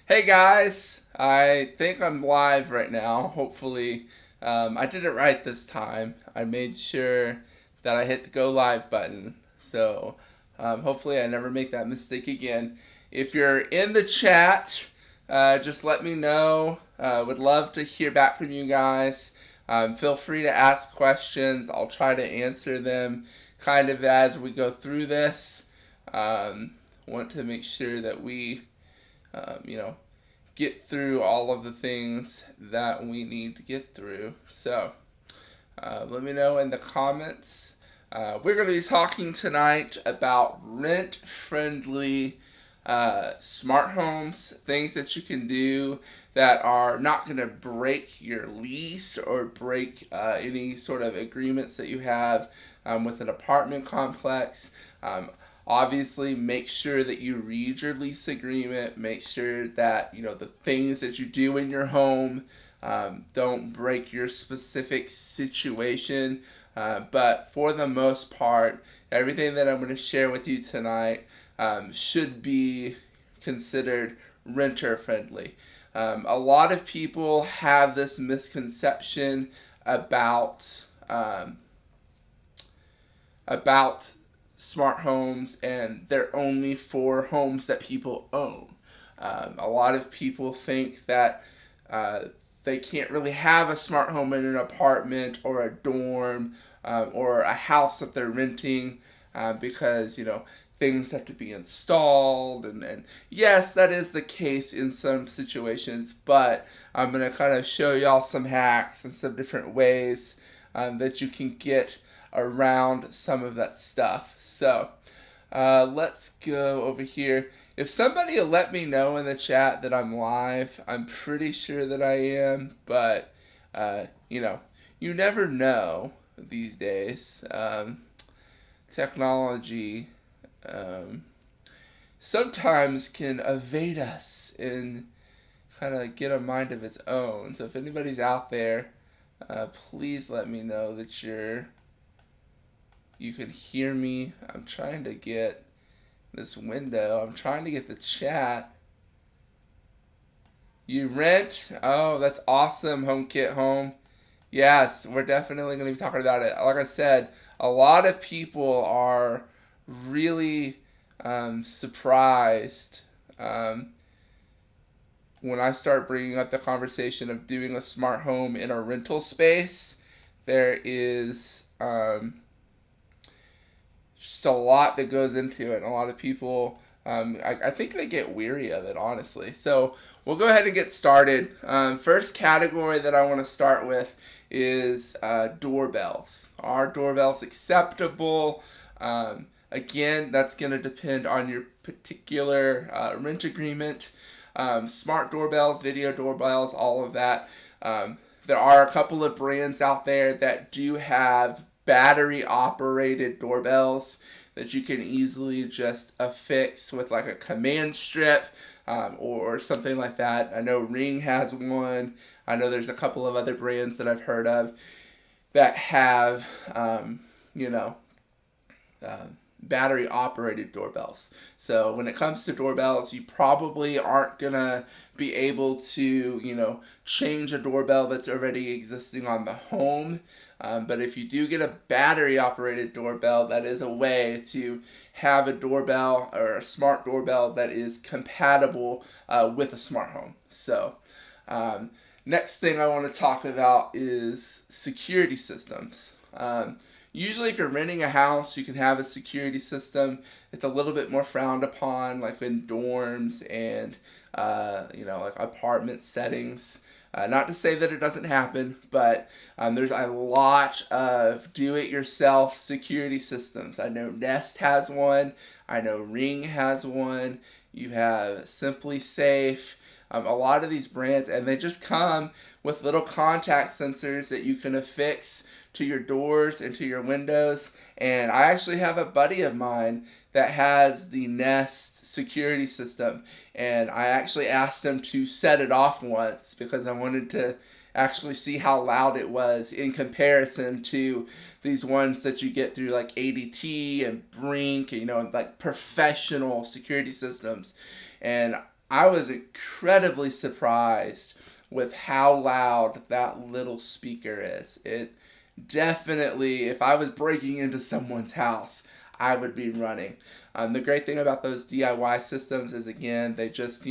Hey guys, I think I'm live right now. Hopefully, I did it right this time. I made sure that I hit the go live button. So, hopefully, I never make that mistake again. If you're in the chat, just let me know. Would love to hear back from you guys. Feel free to ask questions. I'll try to answer them kind of as we go through this. Want to make sure that we um, you know, get through all of the things that we need to get through. So, let me know in the comments. We're going to be talking tonight about rent-friendly smart homes, things that you can do that are not going to break your lease or break any sort of agreements that you have with an apartment complex. Obviously, make sure that you read your lease agreement. Make sure that the things that you do in your home don't break your specific situation. But for the most part, everything that I'm going to share with you tonight should be considered renter friendly. A lot of people have this misconception about smart homes, and they're only for homes that people own. A lot of people think that they can't really have a smart home in an apartment or a dorm or a house that they're renting because things have to be installed, and yes, that is the case in some situations, but I'm going to kind of show y'all some hacks and some different ways that you can get around some of that stuff. So let's go over here. If somebody will let me know in the chat that I'm live, I'm pretty sure that I am, but you never know these days. Technology sometimes can evade us and kind of get a mind of its own. So if anybody's out there, please let me know that you can hear me. I'm trying to get this window. I'm trying to get the chat. You rent? Oh, that's awesome, HomeKit Home. Yes, we're definitely going to be talking about it. Like I said, a lot of people are really surprised when I start bringing up the conversation of doing a smart home in a rental space. There is just a lot that goes into it, and a lot of people, I think they get weary of it, honestly. So we'll go ahead and get started. First category that I want to start with is doorbells. Are doorbells acceptable? Again, that's going to depend on your particular rent agreement. Smart doorbells, video doorbells, all of that. There are a couple of brands out there that do have battery operated doorbells that you can easily just affix with like a command strip or something like that. I know Ring has one. I know there's a couple of other brands that I've heard of that have battery operated doorbells. So when it comes to doorbells, you probably aren't gonna be able to change a doorbell that's already existing on the home. But if you do get a battery operated doorbell, that is a way to have a doorbell or a smart doorbell that is compatible with a smart home. So next thing I want to talk about is security systems. Usually if you're renting a house, you can have a security system. It's a little bit more frowned upon, like in dorms and like apartment settings. Not to say that it doesn't happen, but there's a lot of do-it-yourself security systems. I know Nest has one. I know Ring has one. You have Simply Safe. A lot of these brands, and they just come with little contact sensors that you can affix to your doors and to your windows. And I actually have a buddy of mine that has the Nest security system, and I actually asked him to set it off once because I wanted to actually see how loud it was in comparison to these ones that you get through like ADT and Brink, like professional security systems. And I was incredibly surprised with how loud that little speaker is. It definitely, if I was breaking into someone's house, I would be running. The great thing about those DIY systems is, again, they just,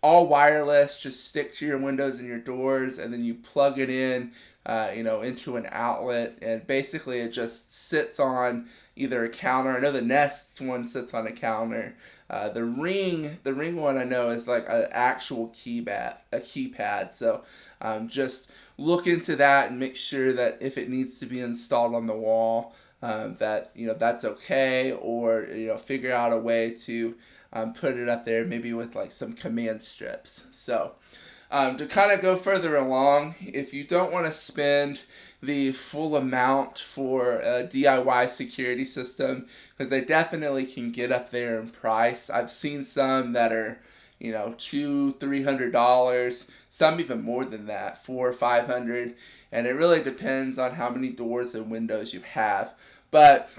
all wireless, just stick to your windows and your doors, and then you plug it in, into an outlet, and basically it just sits on either a counter. I know the Nest one sits on a counter. The ring one I know is like an actual keypad. So just look into that and make sure that if it needs to be installed on the wall, that that's okay, or figure out a way to put it up there, maybe with like some command strips. So to kind of go further along, if you don't want to spend the full amount for a DIY security system, because they definitely can get up there in price. I've seen some that are, $200-$300, some even more than that, $400-$500, and it really depends on how many doors and windows you have. But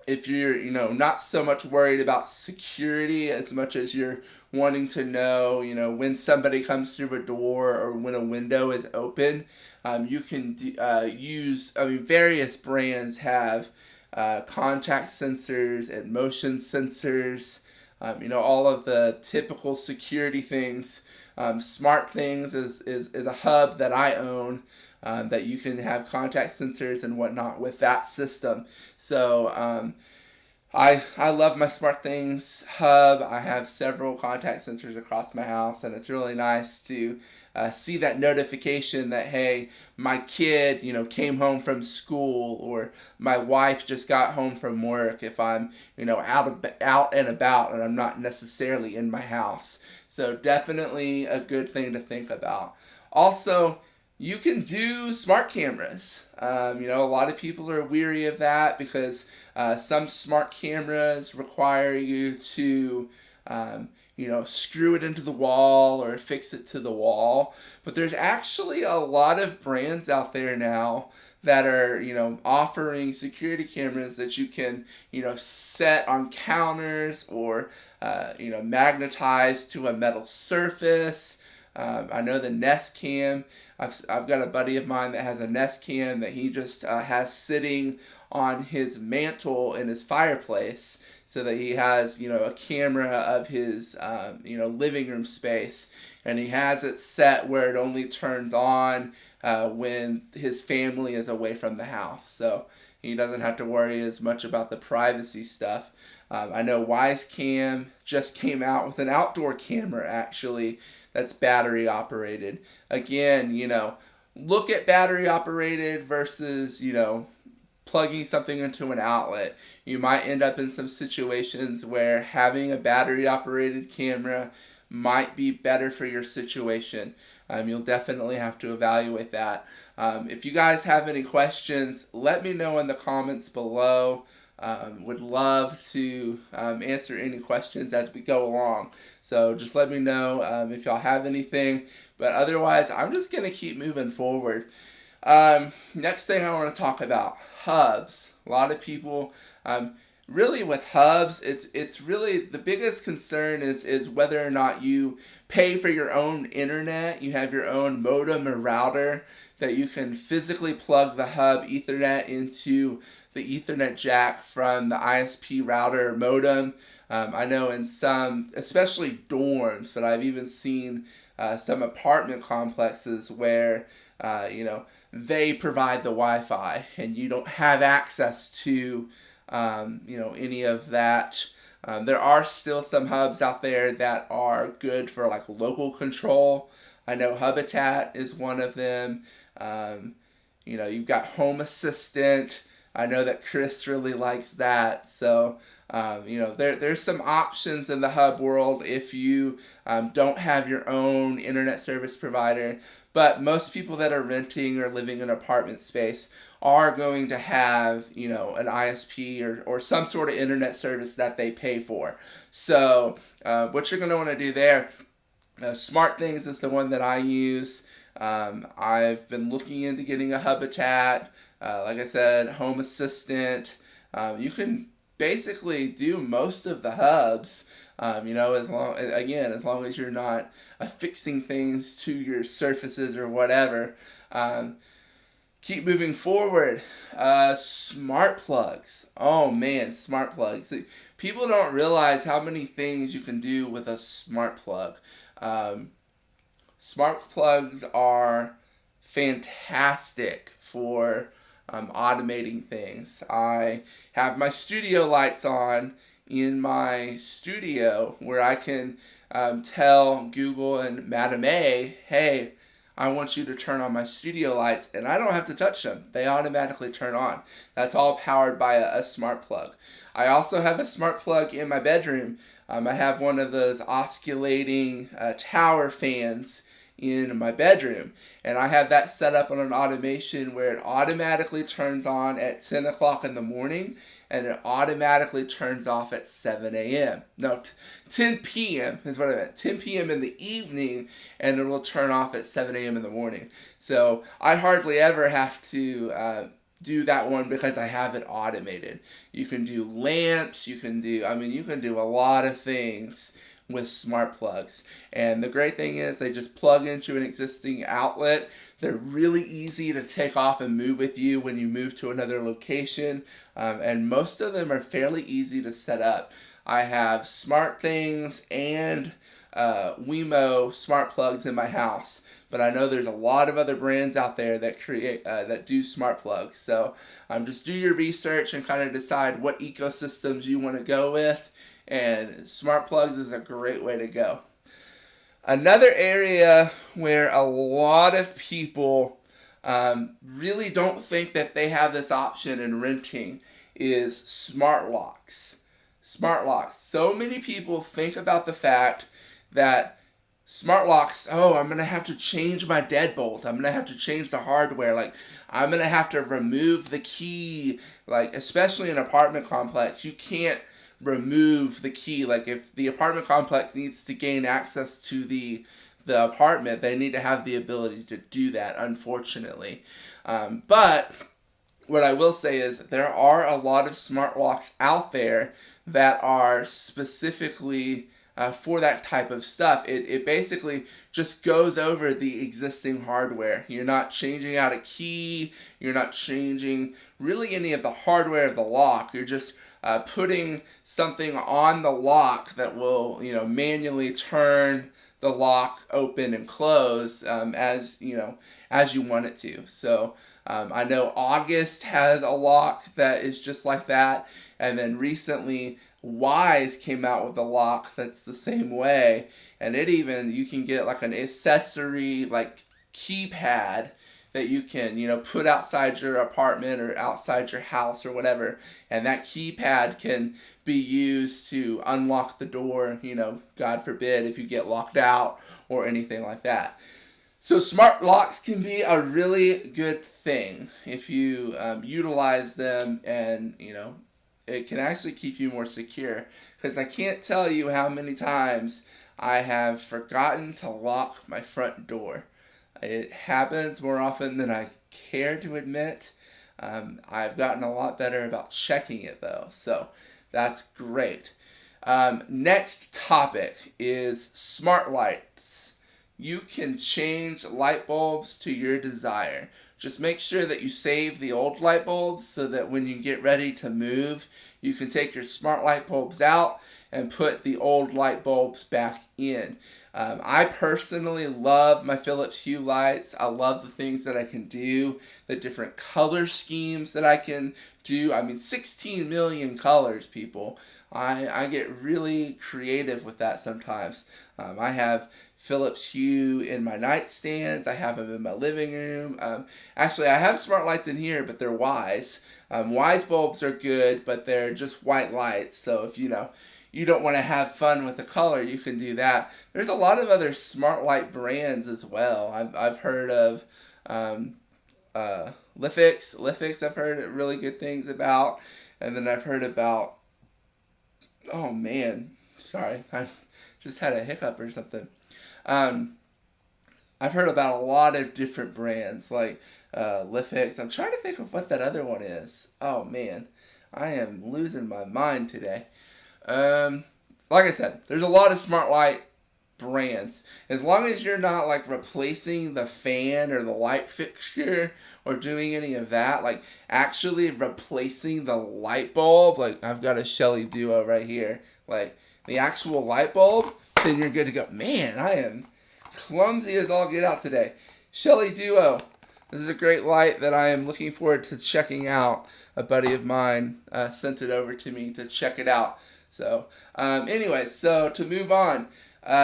if you're, not so much worried about security as much as you're wanting to know, when somebody comes through a door or when a window is open, you can use, various brands have contact sensors and motion sensors, all of the typical security things. Smart Things is a hub that I own, that you can have contact sensors and whatnot with that system. So I love my Smart Things hub. I have several contact sensors across my house, and it's really nice to see that notification that, hey, my kid, came home from school, or my wife just got home from work, if I'm, out and about and I'm not necessarily in my house. So definitely a good thing to think about. Also, you can do smart cameras. A lot of people are weary of that because some smart cameras require you to, screw it into the wall or fix it to the wall. But there's actually a lot of brands out there now that are, offering security cameras that you can, set on counters or, magnetize to a metal surface. I know the Nest Cam. I've got a buddy of mine that has a Nest Cam that he just has sitting on his mantle in his fireplace, so that he has, a camera of his, living room space, and he has it set where it only turns on when his family is away from the house, so he doesn't have to worry as much about the privacy stuff. I know Wisecam just came out with an outdoor camera, actually, that's battery operated. Again, look at battery operated versus, plugging something into an outlet. You might end up in some situations where having a battery operated camera might be better for your situation. You'll definitely have to evaluate that. If you guys have any questions, let me know in the comments below. Would love to answer any questions as we go along. So just let me know if y'all have anything. But otherwise, I'm just going to keep moving forward. Next thing I want to talk about, hubs. A lot of people, really with hubs, it's really the biggest concern is whether or not you pay for your own internet. You have your own modem or router that you can physically plug the hub Ethernet into the Ethernet jack from the ISP router or modem. I know in some, especially dorms, but I've even seen some apartment complexes where, they provide the Wi-Fi and you don't have access to, any of that. There are still some hubs out there that are good for like local control. I know Habitat is one of them. You've got Home Assistant. I know that Chris really likes that. So, there's some options in the hub world if you don't have your own internet service provider. But most people that are renting or living in an apartment space are going to have, an ISP or some sort of internet service that they pay for. So, what you're going to want to do there, Smart Things is the one that I use. I've been looking into getting a Habitat. Like I said, Home Assistant. You can basically do most of the hubs. As long as you're not affixing things to your surfaces or whatever. Um, Keep moving forward. Smart plugs. Oh man, smart plugs. People don't realize how many things you can do with a smart plug. Um, Smart plugs are fantastic for automating things. I have my studio lights on in my studio where I can tell Google and Madame A, hey, I want you to turn on my studio lights, and I don't have to touch them. They automatically turn on. That's all powered by a smart plug. I also have a smart plug in my bedroom. I have one of those oscillating tower fans in my bedroom, and I have that set up on an automation where it automatically turns on at 10 o'clock in the morning and it automatically turns off at 7 a.m. No, 10 p.m. is what I meant. 10 p.m. in the evening, and it will turn off at 7 a.m. in the morning. So I hardly ever have to do that one because I have it automated. You can do lamps, you can do a lot of things with smart plugs. And the great thing is they just plug into an existing outlet. They're really easy to take off and move with you when you move to another location. And most of them are fairly easy to set up. I have Smart Things and Wemo smart plugs in my house, but I know there's a lot of other brands out there that create that do smart plugs. So just do your research and kind of decide what ecosystems you want to go with, and smart plugs is a great way to go. Another area where a lot of people really don't think that they have this option in renting is smart locks. Smart locks. So many people think about the fact that smart locks, oh, I'm going to have to change my deadbolt. I'm going to have to change the hardware. Like, I'm going to have to remove the key. Like, especially in an apartment complex, you can't remove the key. Like, if the apartment complex needs to gain access to the apartment, they need to have the ability to do that, unfortunately. But what I will say is there are a lot of smart locks out there that are specifically for that type of stuff. It basically just goes over the existing hardware. You're not changing out a key. You're not changing really any of the hardware of the lock. You're just putting something on the lock that will, manually turn the lock open and close as you want it to. So I know August has a lock that is just like that, and then recently Wise came out with a lock that's the same way, and you can get like an accessory like keypad that you can put outside your apartment or outside your house or whatever, and that keypad can be used to unlock the door, God forbid if you get locked out or anything like that. So smart locks can be a really good thing if you utilize them, and it can actually keep you more secure. Because I can't tell you how many times I have forgotten to lock my front door. It happens more often than I care to admit. I've gotten a lot better about checking it though, so that's great. Next topic is smart lights. You can change light bulbs to your desire. Just make sure that you save the old light bulbs so that when you get ready to move, you can take your smart light bulbs out and put the old light bulbs back in. I personally love my Philips Hue lights. I love the things that I can do, the different color schemes that I can do. 16 million colors, people. I get really creative with that sometimes. I have Philips Hue in my nightstands. I have them in my living room. Actually, I have smart lights in here, but they're Wise. Wise bulbs are good, but they're just white lights. So if you don't want to have fun with the color, you can do that. There's a lot of other smart light brands as well. I've heard of Lifix. Lifix I've heard really good things about. And then I've heard about, oh man, sorry, I just had a hiccup or something. I've heard about a lot of different brands like Lifix. I'm trying to think of what that other one is. Oh man, I am losing my mind today. like I said, there's a lot of smart light brands. As long as you're not like replacing the fan or the light fixture or doing any of that, like actually replacing the light bulb, like I've got a Shelly Duo right here, like the actual light bulb, then you're good to go. Man, I am clumsy as all get out today. Shelly Duo. This is a great light that I am looking forward to checking out. A buddy of mine sent it over to me to check it out. So, anyway, so to move on,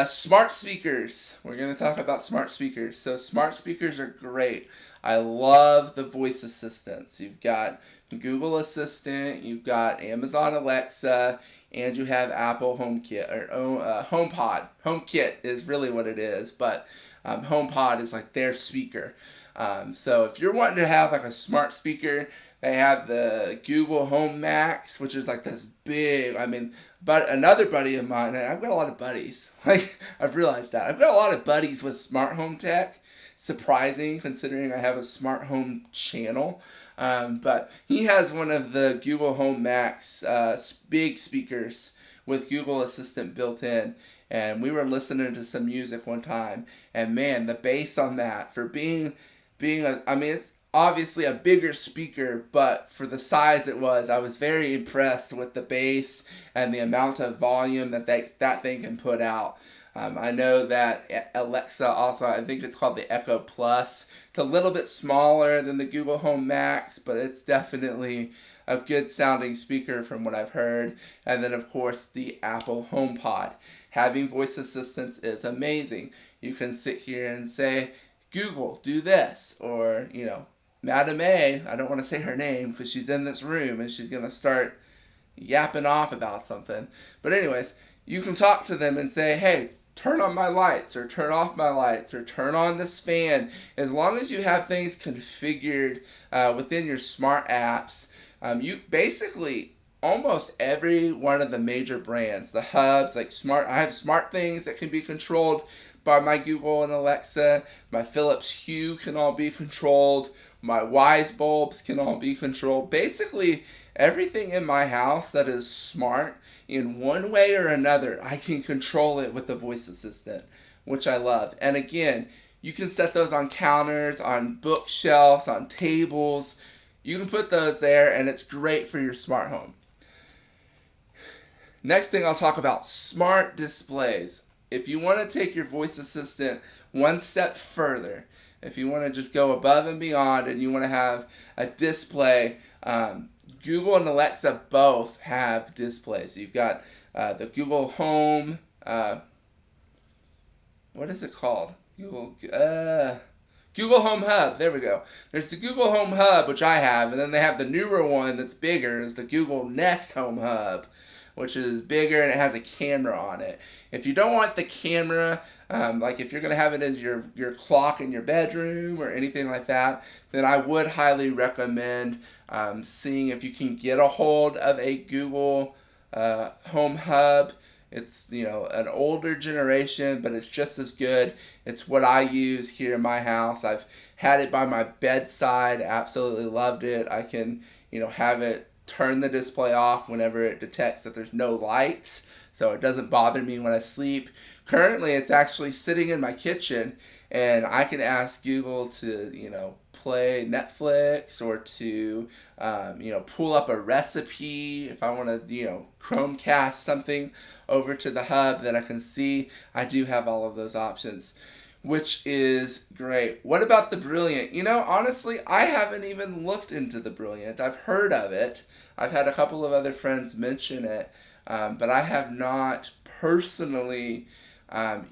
smart speakers. We're going to talk about smart speakers. So, smart speakers are great. I love the voice assistants. You've got Google Assistant, you've got Amazon Alexa, and you have Apple HomeKit or HomePod. HomeKit is really what it is, but HomePod is like their speaker. So if you're wanting to have like a smart speaker, they have the Google Home Max, which is like this big, but another buddy of mine, and I've got a lot of buddies, like I've realized that. I've got a lot of buddies with smart home tech. Surprising considering I have a smart home channel. But he has one of the Google Home Max big speakers with Google Assistant built in. And we were listening to some music one time. And man, the bass on that for being it's obviously a bigger speaker, but for the size it was, I was very impressed with the bass and the amount of volume that thing can put out. I know that Alexa also, I think it's called the Echo Plus. It's a little bit smaller than the Google Home Max, but it's definitely a good sounding speaker from what I've heard. And then of course the Apple HomePod. Having voice assistants is amazing. You can sit here and say, Google, do this, or, Madam A, I don't want to say her name because she's in this room and she's going to start yapping off about something. But anyways, you can talk to them and say, hey, turn on my lights, or turn off my lights, or turn on this fan. As long as you have things configured within your smart apps, you basically, almost every one of the major brands, the hubs, I have smart things that can be controlled by my Google and Alexa. My Philips Hue can all be controlled. My Wise bulbs can all be controlled. Basically, everything in my house that is smart, in one way or another, I can control it with the voice assistant, which I love. And again, you can set those on counters, on bookshelves, on tables. You can put those there, and it's great for your smart home. Next thing I'll talk about, smart displays. If you want to take your voice assistant one step further, if you want to just go above and beyond and you want to have a display, Google and Alexa both have displays. You've got the Google Home, what is it called? Google Home Hub, there we go. There's the Google Home Hub, which I have, and then they have the newer one that's bigger, is the Google Nest Home Hub, which is bigger and it has a camera on it. If you don't want the camera, like if you're going to have it as your clock in your bedroom or anything like that, then I would highly recommend seeing if you can get a hold of a Google Home Hub. It's, an older generation, but it's just as good. It's what I use here in my house. I've had it by my bedside, absolutely loved it. I can, have it turn the display off whenever it detects that there's no lights, so it doesn't bother me when I sleep. Currently, it's actually sitting in my kitchen, and I can ask Google to, play Netflix, or to, pull up a recipe if I want to, Chromecast something over to the hub that I can see. I do have all of those options, which is great. What about the Brilliant? Honestly, I haven't even looked into the Brilliant. I've heard of it. I've had a couple of other friends mention it, but I have not personally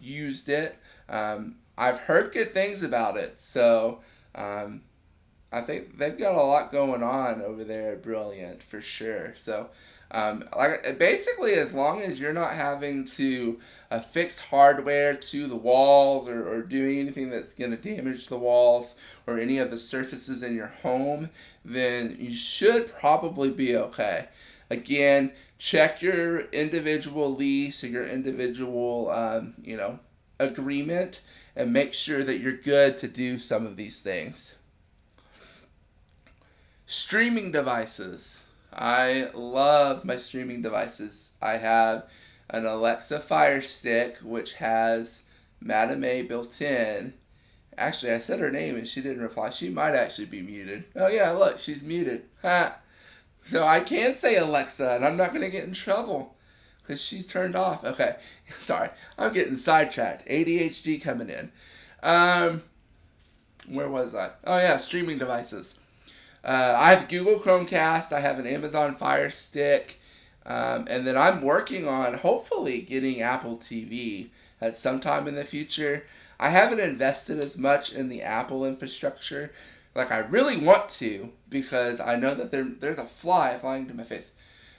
used it. I've heard good things about it, so I think they've got a lot going on over there at Brilliant for sure. So basically, as long as you're not having to fix hardware to the walls, or doing anything that's going to damage the walls or any of the surfaces in your home, then you should probably be okay. Again, check your individual lease or your individual, agreement, and make sure that you're good to do some of these things. Streaming devices. I love my streaming devices. I have an Alexa Fire Stick, which has Madame A built in. Actually, I said her name and she didn't reply. She might actually be muted. Oh yeah, look, she's muted. Ha! So I can say Alexa, and I'm not going to get in trouble because she's turned off. Okay, sorry, I'm getting sidetracked. ADHD coming in. Where was I? Oh yeah, streaming devices. I have Google Chromecast. I have an Amazon Fire Stick. And then I'm working on hopefully getting Apple TV at some time in the future. I haven't invested as much in the Apple infrastructure like I really want to because I know that there's a fly flying to my face.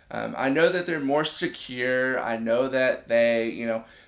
I know that they're more secure. I know that they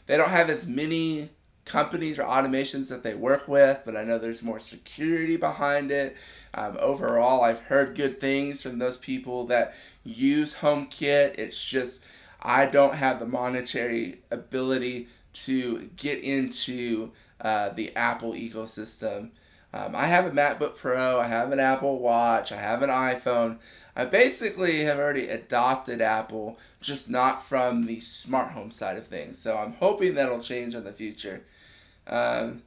don't have as many companies or automations that they work with, but I know there's more security behind it. Overall, I've heard good things from those people that use HomeKit. It's just I don't have the monetary ability to get into the Apple ecosystem. I have a MacBook Pro, I have an Apple Watch, I have an iPhone. I basically have already adopted Apple, just not from the smart home side of things. So I'm hoping that'll change in the future. Oh,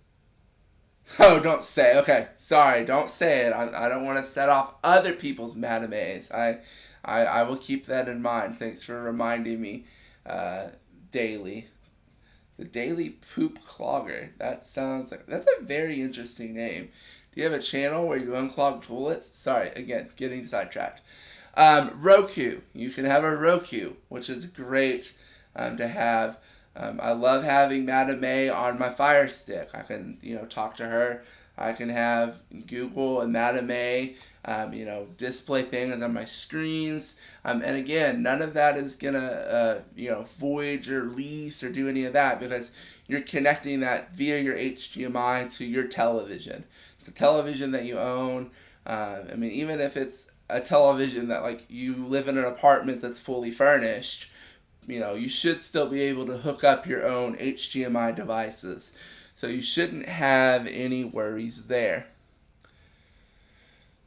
don't say. Okay, sorry, don't say it. I don't want to set off other people's Madames. I will keep that in mind. Thanks for reminding me daily. The Daily Poop Clogger. That sounds like that's a very interesting name. Do you have a channel where you unclog toilets? Sorry, again, getting sidetracked. Roku. You can have a Roku, which is great to have. I love having Madame A on my Fire Stick. I can, talk to her. I can have Google and Madame A, display things on my screens. And again, none of that is gonna, void your lease or do any of that because you're connecting that via your HDMI to your television. It's a television that you own. Even if it's a television that you live in an apartment that's fully furnished, you should still be able to hook up your own HDMI devices. So you shouldn't have any worries there.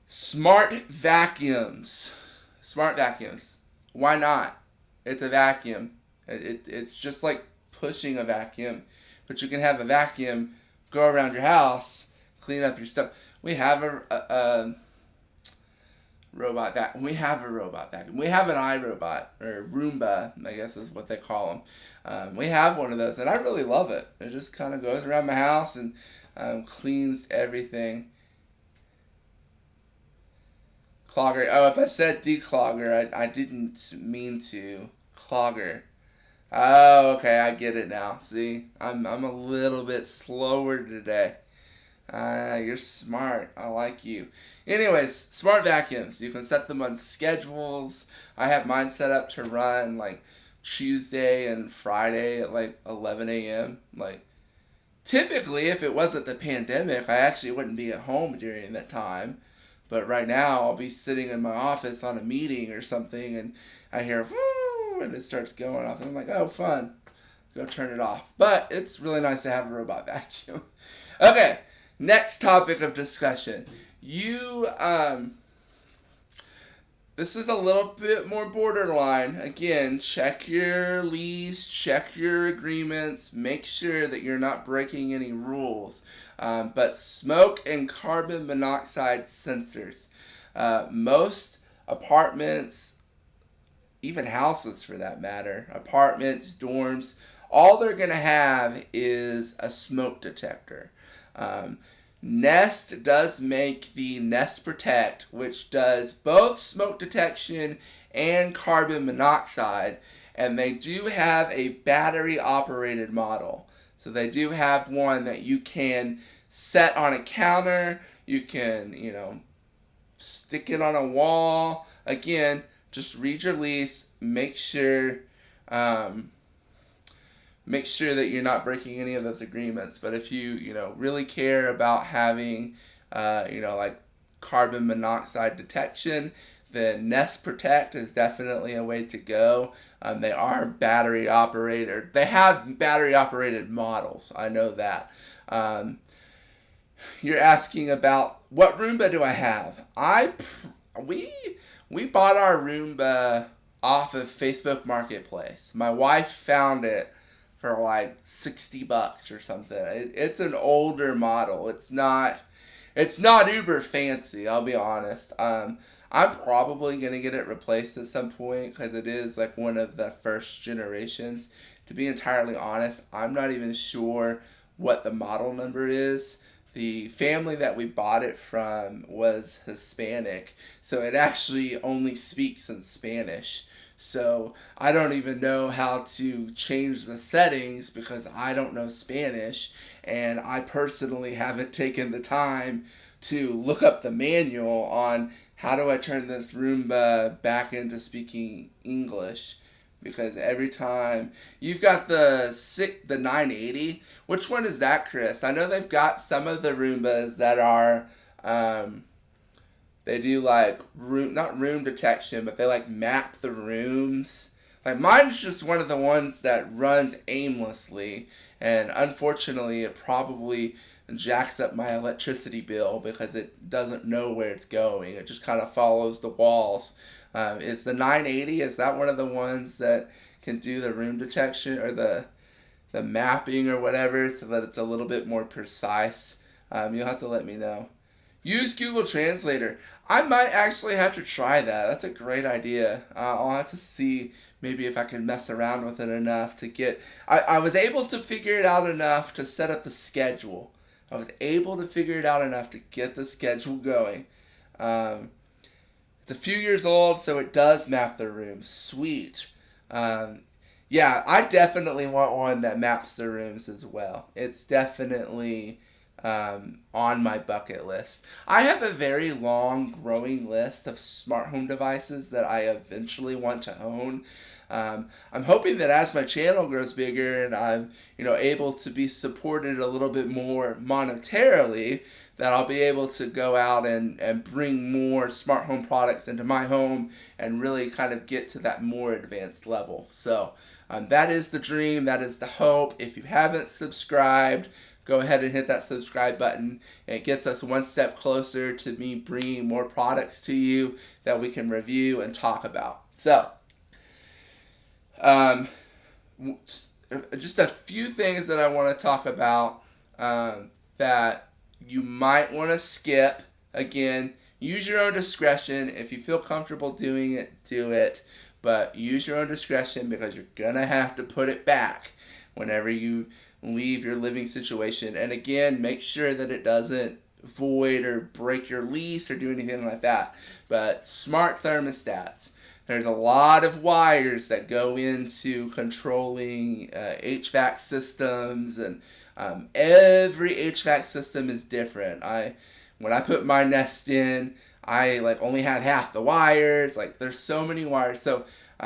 Smart vacuums. Smart vacuums. Why not? It's a vacuum. It's just like pushing a vacuum. But you can have a vacuum go around your house, clean up your stuff. We have a robot vacuum. We have a robot vacuum. We have an iRobot, or Roomba, I guess is what they call them. We have one of those, and I really love it. It just kind of goes around my house and cleans everything. Clogger. Oh, if I said declogger, I didn't mean to. Clogger. Oh, okay, I get it now. See, I'm a little bit slower today. You're smart. I like you. Anyways, smart vacuums. You can set them on schedules. I have mine set up to run Tuesday and Friday at 11 a.m. Typically, if it wasn't the pandemic, I actually wouldn't be at home during that time. But right now, I'll be sitting in my office on a meeting or something, and I hear, whoo, and it starts going off. And I'm like, oh, fun. Go turn it off. But it's really nice to have a robot vacuum. Okay, next topic of discussion. This is a little bit more borderline. Again, check your lease, check your agreements, make sure that you're not breaking any rules. But smoke and carbon monoxide sensors. Most apartments, even houses for that matter, apartments, dorms, all they're going to have is a smoke detector. Nest does make the Nest Protect, which does both smoke detection and carbon monoxide, and they do have a battery-operated model. So they do have one that you can set on a counter, you can, stick it on a wall. Again, just read your lease, make sure that you're not breaking any of those agreements. But if you, really care about having, carbon monoxide detection, then Nest Protect is definitely a way to go. They are battery operated. They have battery operated models. I know that. You're asking about what Roomba do I have? We bought our Roomba off of Facebook Marketplace. My wife found it for like $60 or something. It's an older model. It's not uber fancy, I'll be honest. I'm probably gonna get it replaced at some point because it is like one of the first generations. To be entirely honest, I'm not even sure what the model number is. The family that we bought it from was Hispanic, so it actually only speaks in Spanish. So I don't even know how to change the settings because I don't know Spanish, and I personally haven't taken the time to look up the manual on how do I turn this Roomba back into speaking English. Because every time you've got the 980, which one is that, Chris? I know they've got some of the Roombas that are they do like not room detection, but they like map the rooms. Like mine's just one of the ones that runs aimlessly, and unfortunately, it probably jacks up my electricity bill because it doesn't know where it's going. It just kind of follows the walls. Is the 980? Is that one of the ones that can do the room detection or the mapping or whatever, so that it's a little bit more precise? You'll have to let me know. Use Google Translator. I might actually have to try that. That's a great idea. I'll have to see maybe if I can mess around with it enough to get... I was able to figure it out enough to set up the schedule. I was able to figure it out enough to get the schedule going. It's a few years old, so it does map the rooms. Sweet. Yeah, I definitely want one that maps the rooms as well. It's definitely on my bucket list. I have a very long, growing list of smart home devices that I eventually want to own. I'm hoping that as my channel grows bigger and I'm, able to be supported a little bit more monetarily, that I'll be able to go out and bring more smart home products into my home and really kind of get to that more advanced level. So that is the dream. That is the hope. If you haven't subscribed, go ahead and hit that subscribe button. It gets us one step closer to me bringing more products to you that we can review and talk about. So, just a few things that I want to talk about that you might want to skip. Again, use your own discretion. If you feel comfortable doing it, do it. But use your own discretion because you're going to have to put it back whenever you leave your living situation. And again, make sure that it doesn't void or break your lease or do anything like that. But smart thermostats. There's a lot of wires that go into controlling HVAC systems, and every HVAC system is different. When I put my Nest in, I only had half the wires. There's so many wires. So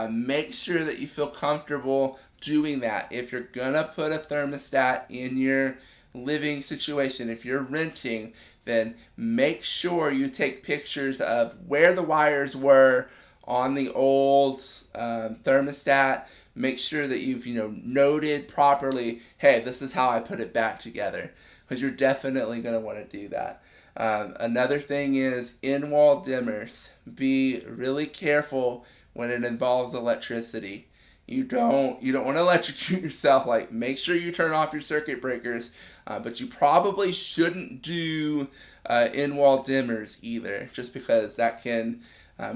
make sure that you feel comfortable doing that. If you're gonna put a thermostat in your living situation, if you're renting, then make sure you take pictures of where the wires were on the old thermostat. Make sure that you've noted properly, hey, this is how I put it back together, because you're definitely going to want to do that. Another thing is in-wall dimmers. Be really careful when it involves electricity. You don't want to electrocute yourself. Make sure you turn off your circuit breakers, but you probably shouldn't do in-wall dimmers either, just because that can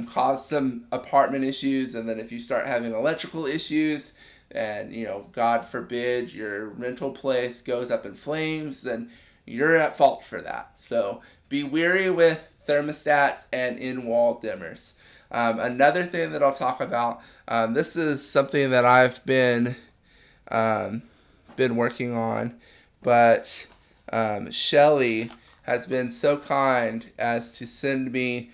cause some apartment issues. And then if you start having electrical issues and, God forbid, your rental place goes up in flames, then you're at fault for that. So be wary with thermostats and in-wall dimmers. Another thing that I'll talk about, this is something that I've been working on, but Shelly has been so kind as to send me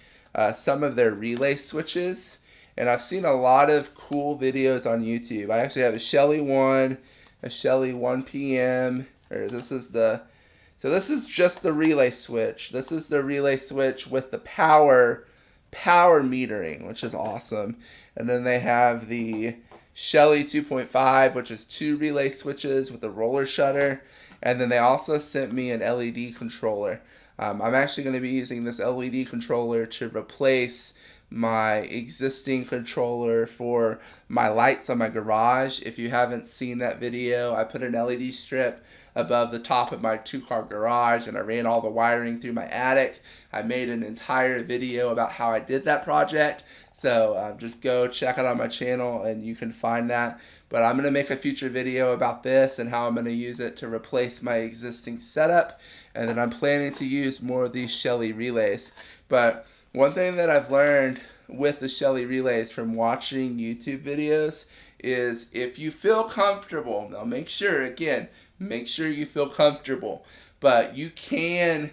some of their relay switches, and I've seen a lot of cool videos on YouTube. I actually have a Shelly 1, a Shelly 1PM, so this is just the relay switch. This is the relay switch with the power metering, which is awesome. And then they have the Shelly 2.5, which is 2 relay switches with a roller shutter. And then they also sent me an LED controller. I'm actually going to be using this LED controller to replace my existing controller for my lights on my garage. If you haven't seen that video, I put an LED strip above the top of my 2-car garage, and I ran all the wiring through my attic. I made an entire video about how I did that project, so just go check it on my channel and you can find that. But I'm going to make a future video about this and how I'm going to use it to replace my existing setup, and then I'm planning to use more of these Shelly relays. But one thing that I've learned with the Shelly relays from watching YouTube videos is, if you feel comfortable, now make sure you feel comfortable, but you can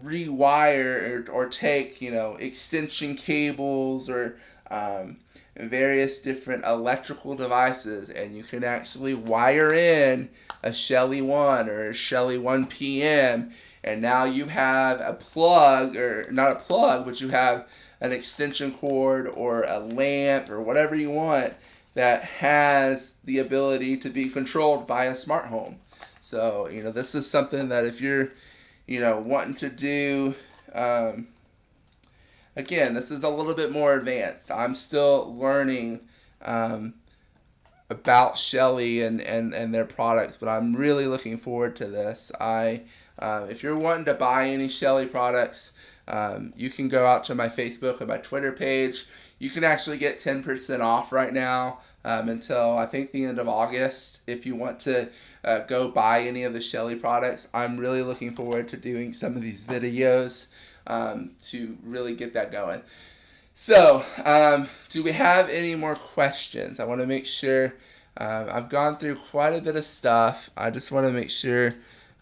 rewire or take, extension cables or various different electrical devices, and you can actually wire in a Shelly 1 or a Shelly 1 PM, and now you have a plug, or not a plug, but you have an extension cord or a lamp or whatever you want that has the ability to be controlled by a smart home. So, this is something that if you're, wanting to do, again, this is a little bit more advanced. I'm still learning about Shelly and their products, but I'm really looking forward to this. If you're wanting to buy any Shelly products, you can go out to my Facebook and my Twitter page. You can actually get 10% off right now until I think the end of August if you want to go buy any of the Shelly products. I'm really looking forward to doing some of these videos to really get that going. So, do we have any more questions? I want to make sure I've gone through quite a bit of stuff. I just want to make sure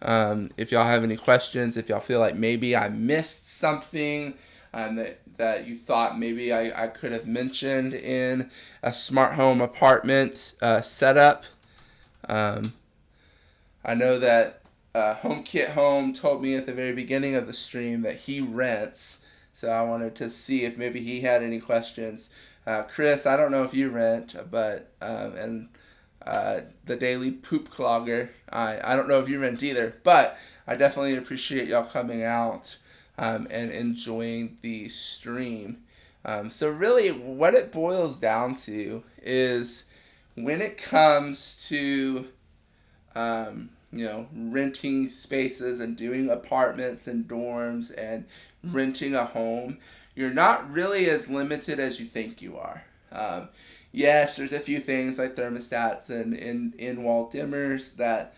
if y'all have any questions, if y'all feel like maybe I missed something that you thought maybe I could have mentioned in a smart home apartment setup. I know that HomeKit Home told me at the very beginning of the stream that he rents, so I wanted to see if maybe he had any questions. Chris, I don't know if you rent, but and the Daily Poop Clogger, I don't know if you rent either, but I definitely appreciate y'all coming out and enjoying the stream. So really what it boils down to is, when it comes to renting spaces and doing apartments and dorms and renting a home, you're not really as limited as you think you are. Yes, there's a few things like thermostats and in-wall dimmers that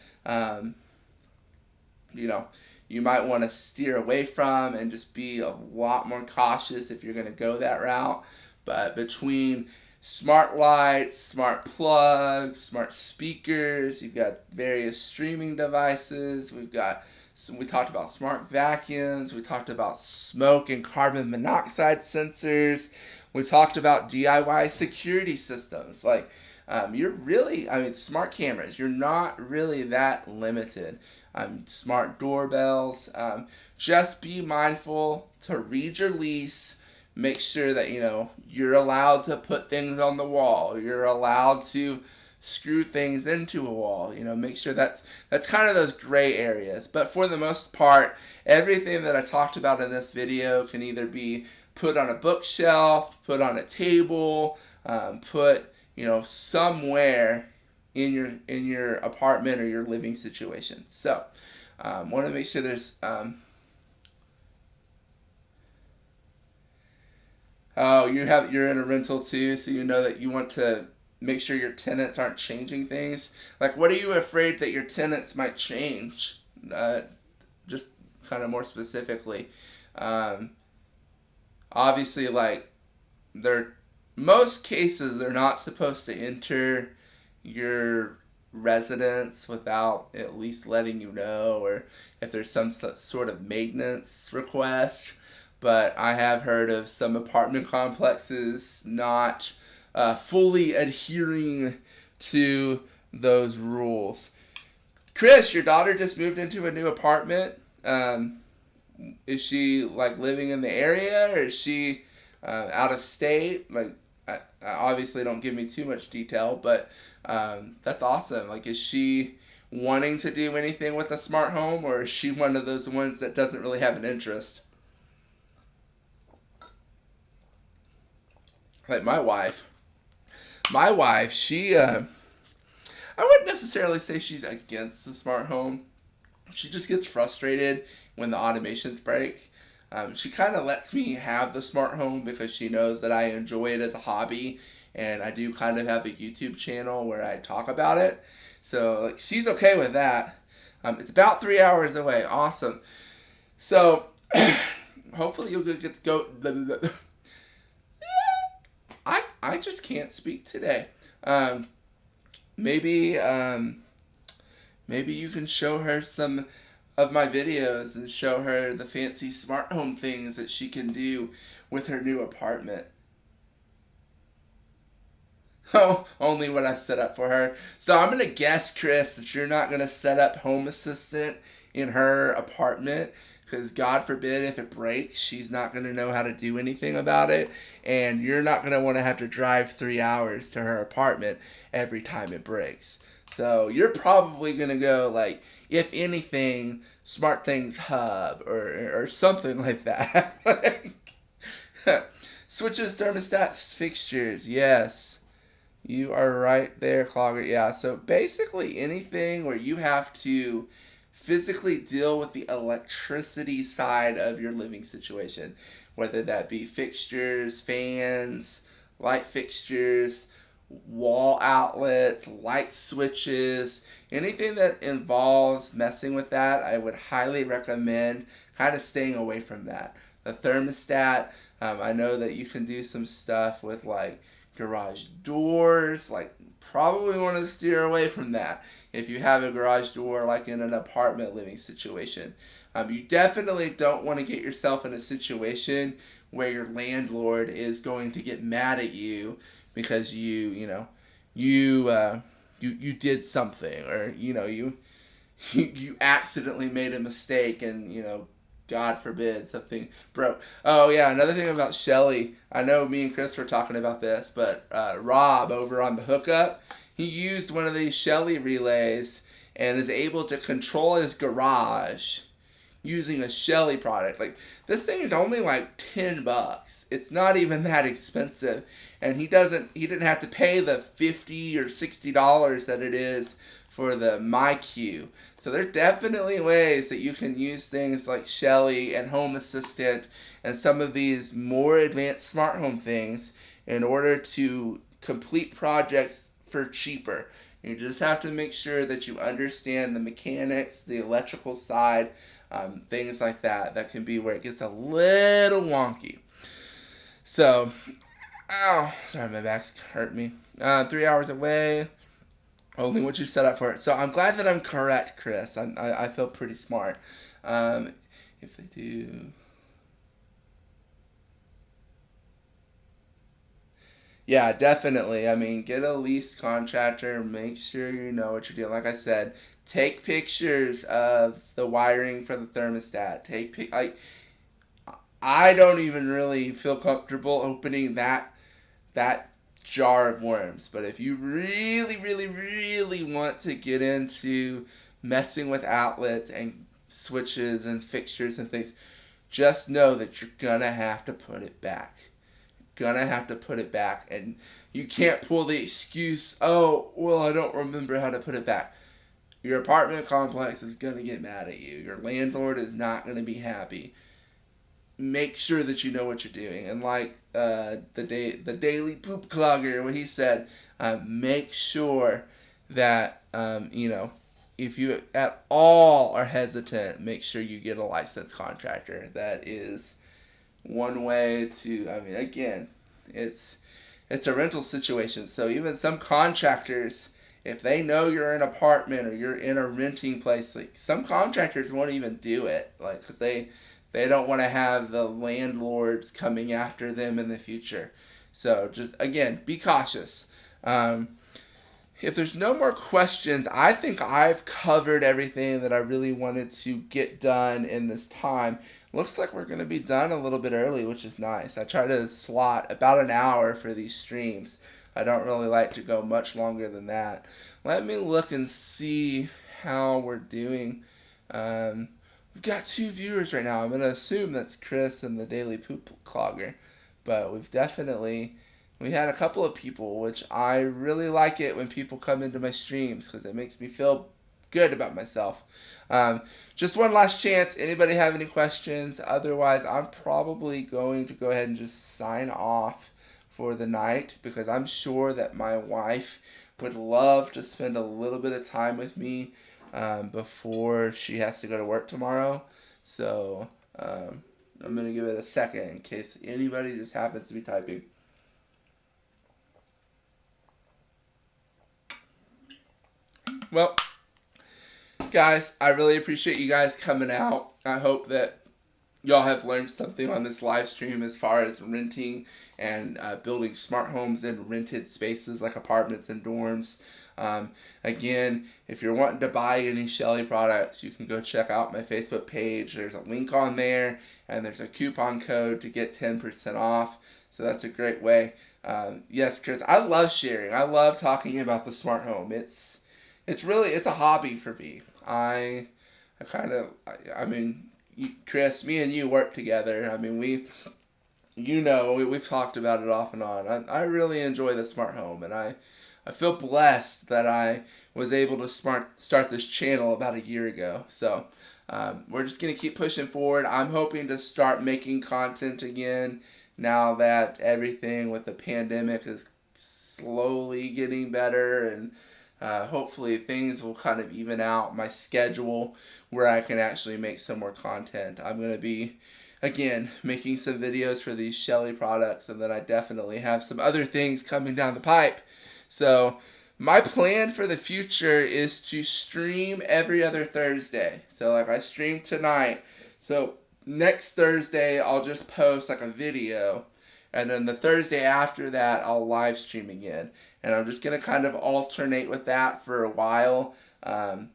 you might want to steer away from and just be a lot more cautious if you're going to go that route. But between smart lights, smart plugs, smart speakers, you've got various streaming devices, we talked about smart vacuums, we talked about smoke and carbon monoxide sensors, we talked about DIY security systems. Smart cameras, you're not really that limited. Smart doorbells. Just be mindful to read your lease. Make sure that you're allowed to put things on the wall. You're allowed to screw things into a wall. Make sure that's kind of those gray areas. But for the most part, everything that I talked about in this video can either be put on a bookshelf, put on a table, put somewhere in your apartment or your living situation. So, want to make sure there's you're in a rental too, so you know that you want to make sure your tenants aren't changing things. Like, what are you afraid that your tenants might change? Just kind of more specifically. Obviously, most cases, they're not supposed to enter your residence without at least letting you know, or if there's some sort of maintenance request. But I have heard of some apartment complexes not fully adhering to those rules. Chris, your daughter just moved into a new apartment. Is she living in the area, or is she out of state? I obviously don't give me too much detail, but that's awesome. Is she wanting to do anything with a smart home, or is she one of those ones that doesn't really have an interest? Like my wife, she, I wouldn't necessarily say she's against the smart home. She just gets frustrated when the automations break. She kind of lets me have the smart home because she knows that I enjoy it as a hobby, and I do kind of have a YouTube channel where I talk about it. So like, she's okay with that. It's about 3 hours away. Awesome. So hopefully you'll get to go. I just can't speak today. Um, maybe maybe you can show her some of my videos and show her the fancy smart home things that she can do with her new apartment. Oh, only what I set up for her. So I'm gonna guess, Chris, that you're not gonna set up Home Assistant in her apartment because God forbid if it breaks, she's not gonna know how to do anything about it, and you're not gonna want to have to drive 3 hours to her apartment every time it breaks. So you're probably gonna go like, if anything, Smart Things Hub or something like that. Switches, thermostats, fixtures. Yes. You are right there, Clogger. Yeah, so basically anything where you have to physically deal with the electricity side of your living situation, whether that be fixtures, fans, light fixtures, wall outlets, light switches, anything that involves messing with that, I would highly recommend kind of staying away from that. The thermostat, I know that you can do some stuff with like garage doors, like probably want to steer away from that if you have a garage door like in an apartment living situation. You definitely don't want to get yourself in a situation where your landlord is going to get mad at you because you did something, or you accidentally made a mistake, and God forbid something broke. Oh yeah, another thing about Shelly. I know me and Chris were talking about this, but Rob over on the hookup, he used one of these Shelly relays and is able to control his garage using a Shelly product. Like, this thing is only like $10. It's not even that expensive, and he didn't have to pay the $50 or $60 that it is for the MyQ. So there's definitely ways that you can use things like Shelly and Home Assistant and some of these more advanced smart home things in order to complete projects for cheaper. You just have to make sure that you understand the mechanics, the electrical side, things like that. That can be where it gets a little wonky. So, ow, sorry, my back's hurt me. 3 hours away. Only what you set up for it. So I'm glad that I'm correct, Chris. I feel pretty smart. If they do... Yeah, definitely. I mean, get a lease contractor. Make sure you know what you're doing. Like I said, take pictures of the wiring for the thermostat. Like, I don't even really feel comfortable opening that jar of worms. But if you really, really, really want to get into messing with outlets and switches and fixtures and things, just know that you're gonna have to put it back. Gonna have to put it back, and you can't pull the excuse, oh, well, I don't remember how to put it back. Your apartment complex is gonna get mad at you. Your landlord is not gonna be happy. Make sure that you know what you're doing. And like the daily poop clogger, what he said, make sure that if you at all are hesitant, make sure you get a licensed contractor. That is one way to. I mean, again, it's a rental situation, so even some contractors, if they know you're in an apartment or you're in a renting place, like some contractors won't even do it, like because they don't want to have the landlords coming after them in the future. So just, again, be cautious. If there's no more questions, I think I've covered everything that I really wanted to get done in this time. Looks like we're going to be done a little bit early, which is nice. I try to slot about an hour for these streams. I don't really like to go much longer than that. Let me look and see how we're doing. We've got 2 viewers right now. I'm going to assume that's Chris and the Daily Poop Clogger. But we've definitely we had a couple of people, which I really like it when people come into my streams because it makes me feel good about myself. Um, just one last chance. Anybody have any questions? Otherwise, I'm probably going to go ahead and just sign off for the night because I'm sure that my wife would love to spend a little bit of time with me before she has to go to work tomorrow. So I'm going to give it a second in case anybody just happens to be typing. Well, guys, I really appreciate you guys coming out. I hope that y'all have learned something on this live stream as far as renting and building smart homes in rented spaces like apartments and dorms. Again, if you're wanting to buy any Shelly products, you can go check out my Facebook page. There's a link on there, and there's a coupon code to get 10% off. So that's a great way. Yes, Chris, I love sharing. I love talking about the smart home. It's a hobby for me. I mean, Chris, me and you work together. I mean, we've talked about it off and on. I really enjoy the smart home, and I feel blessed that I was able to start this channel about a year ago. So we're just going to keep pushing forward. I'm hoping to start making content again now that everything with the pandemic is slowly getting better, and hopefully things will kind of even out my schedule where I can actually make some more content. I'm going to be, again, making some videos for these Shelly products, and then I definitely have some other things coming down the pipe. So my plan for the future is to stream every other Thursday. So like I streamed tonight. So next Thursday I'll just post like a video, and then the Thursday after that I'll live stream again. And I'm just going to kind of alternate with that for a while,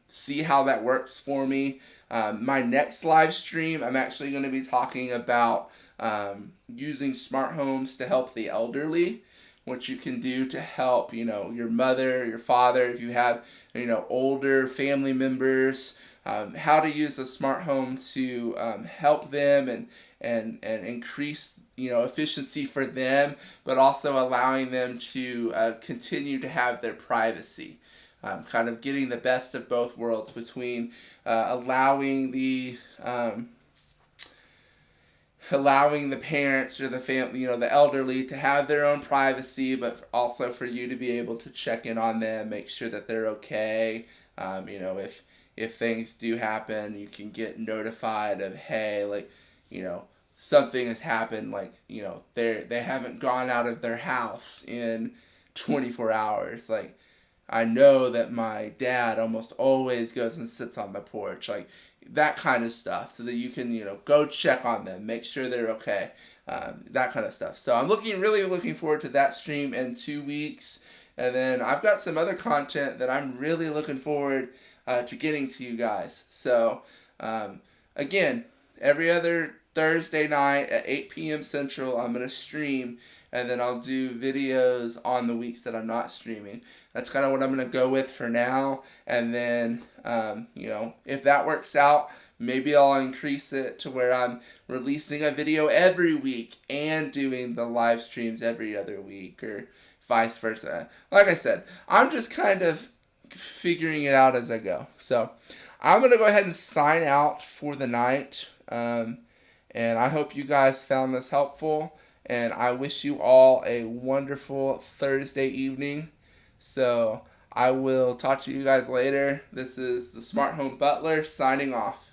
see how that works for me. My next live stream, I'm actually going to be talking about using smart homes to help the elderly, what you can do to help, your mother, your father, if you have, older family members, how to use a smart home to help them and increase efficiency for them, but also allowing them to continue to have their privacy. Kind of getting the best of both worlds between allowing the parents or the family, the elderly, to have their own privacy, but also for you to be able to check in on them, make sure that they're okay. If things do happen, you can get notified of, hey, like, something has happened, like, they haven't gone out of their house in 24 hours. Like, I know that my dad almost always goes and sits on the porch, like that kind of stuff, so that you can, go check on them, make sure they're okay, that kind of stuff. So I'm really looking forward to that stream in 2 weeks. And then I've got some other content that I'm really looking forward to getting to you guys. So, again, every other Thursday night at 8 p.m. Central, I'm going to stream, and then I'll do videos on the weeks that I'm not streaming. That's kind of what I'm going to go with for now. And then, if that works out, maybe I'll increase it to where I'm releasing a video every week and doing the live streams every other week, or vice versa. Like I said, I'm just kind of figuring it out as I go. So I'm going to go ahead and sign out for the night. And I hope you guys found this helpful. And I wish you all a wonderful Thursday evening. So I will talk to you guys later. This is the Smart Home Butler signing off.